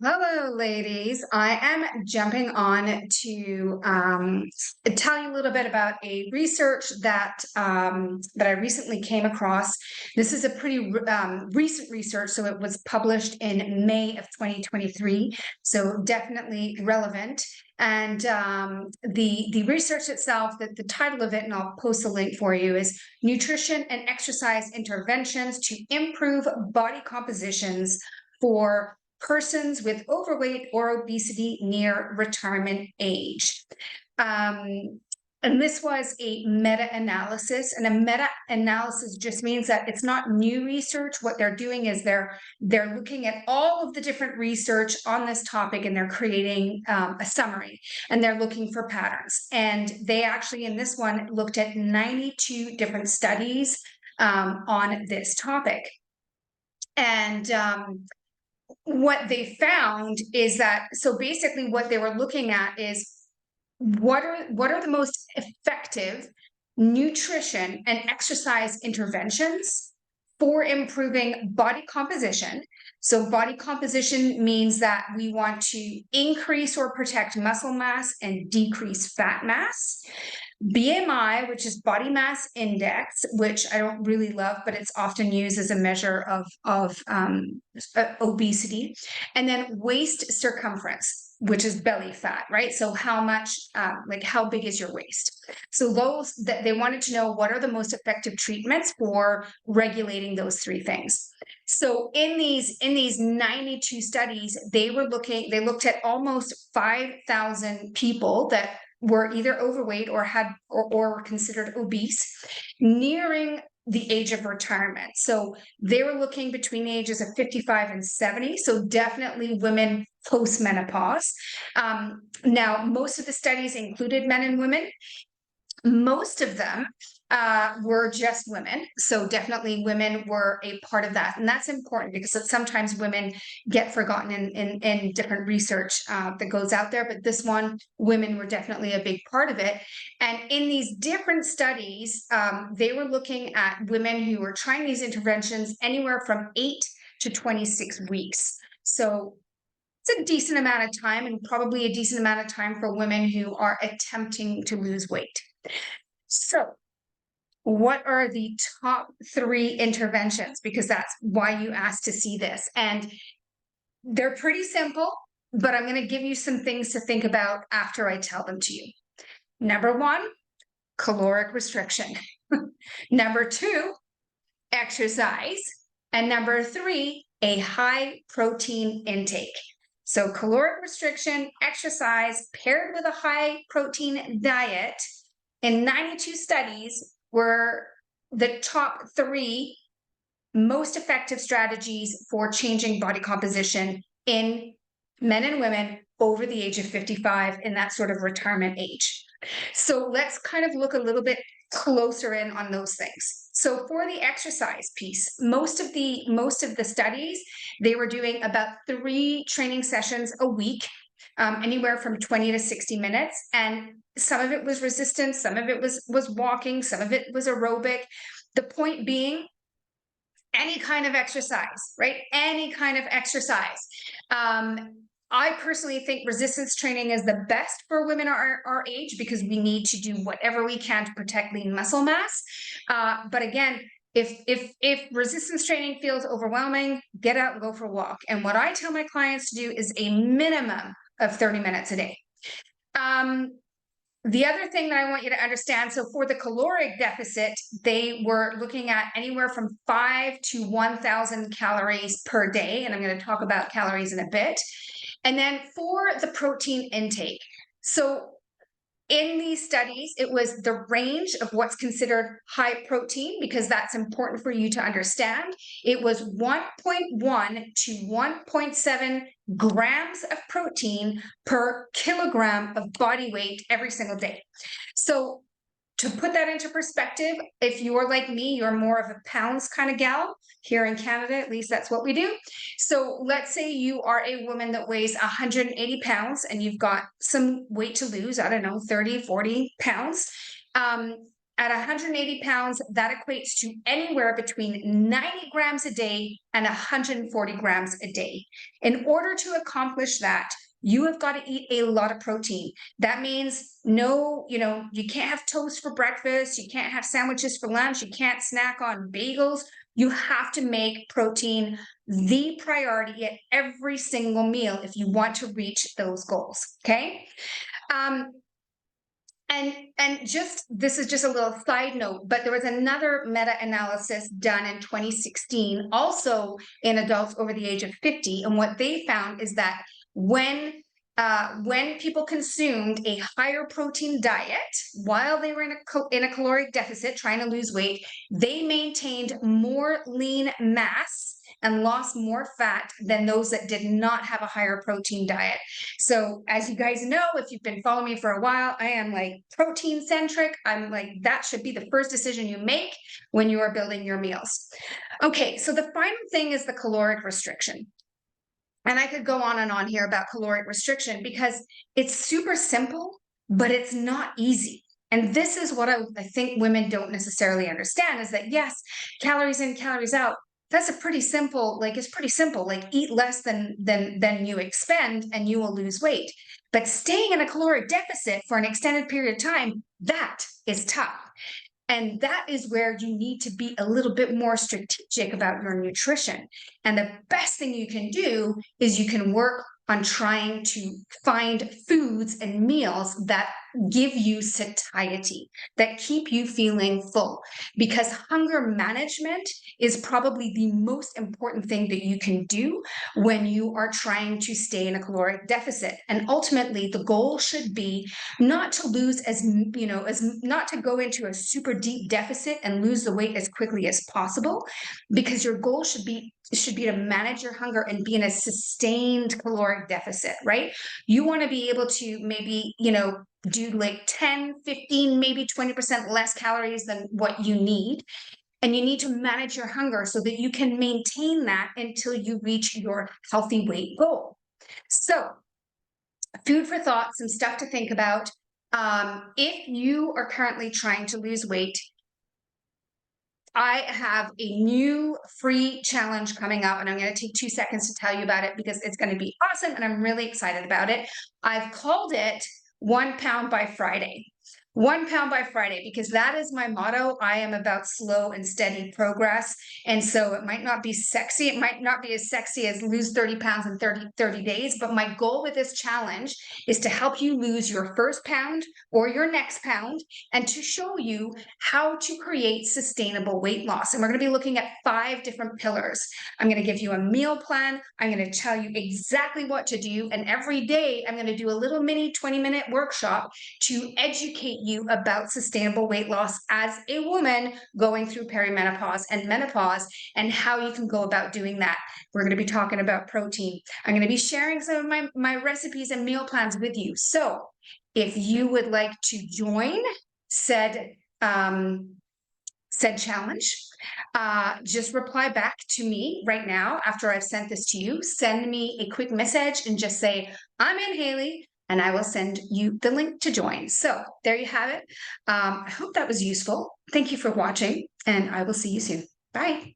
Hello, ladies. I am jumping on to tell you a little bit about a research that I recently came across. This is a pretty recent research, so it was published in May of 2023, so definitely relevant. And the research itself, the title of it, and I'll post a link for you, is Nutrition and Exercise Interventions to Improve Body Compositions for Persons with Overweight or Obesity Near Retirement Age. And this was a meta-analysis, and a meta-analysis just means that it's not new research. What they're doing is they're looking at all of the different research on this topic, and they're creating a summary, and they're looking for patterns. And they actually, in this one, looked at 92 different studies on this topic. And what they found is that, so basically what they were looking at is what are the most effective nutrition and exercise interventions for improving body composition. So body composition means that we want to increase or protect muscle mass and decrease fat mass. BMI, which is body mass index, which I don't really love, but it's often used as a measure of obesity. And then waist circumference, which is belly fat, right? So how much, like how big is your waist? So those that they wanted to know, what are the most effective treatments for regulating those three things. So in these 92 studies, they looked at almost 5,000 people that were either overweight or had or were considered obese, nearing the age of retirement. So they were looking between the ages of 55 and 70. So definitely women post-menopause. Now, most of the studies included men and women. Most of them were just women. So definitely women were a part of that. And that's important because sometimes women get forgotten in different research that goes out there. But this one, women were definitely a big part of it. And in these different studies, they were looking at women who were trying these interventions anywhere from 8 to 26 weeks. So it's a decent amount of time, and probably a decent amount of time for women who are attempting to lose weight. So what are the top 3 interventions? Because that's why you asked to see this. And they're pretty simple, but I'm going to give you some things to think about after I tell them to you. Number 1, caloric restriction. Number 2, exercise. And number 3, a high protein intake. So caloric restriction, exercise paired with a high protein diet in 92 studies were the top 3 most effective strategies for changing body composition in men and women over the age of 55 in that sort of retirement age. So let's kind of look a little bit closer in on those things. So for the exercise piece, most of the studies, they were doing about 3 training sessions a week, anywhere from 20 to 60 minutes. And some of it was resistance, some of it was walking, some of it was aerobic. The point being, any kind of exercise, right? Any kind of exercise. I personally think resistance training is the best for women our age because we need to do whatever we can to protect lean muscle mass. But again, if resistance training feels overwhelming, get out and go for a walk. And what I tell my clients to do is a minimum of 30 minutes a day. The other thing that I want you to understand, so for the caloric deficit, they were looking at anywhere from 5 to 1,000 calories per day. And I'm going to talk about calories in a bit. And then for the protein intake. So in these studies, it was the range of what's considered high protein, because that's important for you to understand. It was 1.1 to 1.7 grams of protein per kilogram of body weight every single day. So to put that into perspective, if you're like me, you're more of a pounds kind of gal. Here in Canada, at least that's what we do. So let's say you are a woman that weighs 180 pounds and you've got some weight to lose, I don't know, 30, 40 pounds. At 180 pounds, that equates to anywhere between 90 grams a day and 140 grams a day. In order to accomplish that, you have got to eat a lot of protein. That means no, you can't have toast for breakfast. You can't have sandwiches for lunch. You can't snack on bagels. You have to make protein the priority at every single meal if you want to reach those goals. Okay. And just this is just a little side note, but there was another meta-analysis done in 2016, also in adults over the age of 50, and what they found is that when people consumed a higher protein diet while they were in a caloric deficit trying to lose weight, they maintained more lean mass and lost more fat than those that did not have a higher protein diet. So as you guys know, if you've been following me for a while, I am like protein centric. I'm like, that should be the first decision you make when you are building your meals. Okay, so the final thing is the caloric restriction. And I could go on and on here about caloric restriction because it's super simple, but it's not easy. And this is what I think women don't necessarily understand is that, yes, calories in, calories out, that's a pretty simple, it's pretty simple, eat less than you expend and you will lose weight. But staying in a caloric deficit for an extended period of time, that is tough. And that is where you need to be a little bit more strategic about your nutrition. And the best thing you can do is you can work on trying to find foods and meals that give you satiety, that keep you feeling full. Because hunger management is probably the most important thing that you can do when you are trying to stay in a caloric deficit. And ultimately, the goal should be not to lose not to go into a super deep deficit and lose the weight as quickly as possible, because your goal should be to manage your hunger and be in a sustained caloric deficit, right? You want to be able to maybe, do like 10, 15, maybe 20% less calories than what you need. And you need to manage your hunger so that you can maintain that until you reach your healthy weight goal. So, food for thought, some stuff to think about. If you are currently trying to lose weight, I have a new free challenge coming up, and I'm going to take 2 seconds to tell you about it because it's going to be awesome and I'm really excited about it. I've called it 1 pound by Friday. 1 pound by Friday, because that is my motto. I am about slow and steady progress. And so it might not be sexy. It might not be as sexy as lose 30 pounds in 30 days. But my goal with this challenge is to help you lose your first pound or your next pound and to show you how to create sustainable weight loss. And we're going to be looking at 5 different pillars. I'm going to give you a meal plan. I'm going to tell you exactly what to do. And every day I'm going to do a little mini 20-minute workshop to educate you about sustainable weight loss as a woman going through perimenopause and menopause and how you can go about doing that. We're going to be talking about protein. I'm going to be sharing some of my recipes and meal plans with you. So if you would like to join said challenge, just reply back to me right now after I've sent this to you. Send me a quick message and just say, I'm in, Haley, and I will send you the link to join. So there you have it. I hope that was useful. Thank you for watching, and I will see you soon. Bye.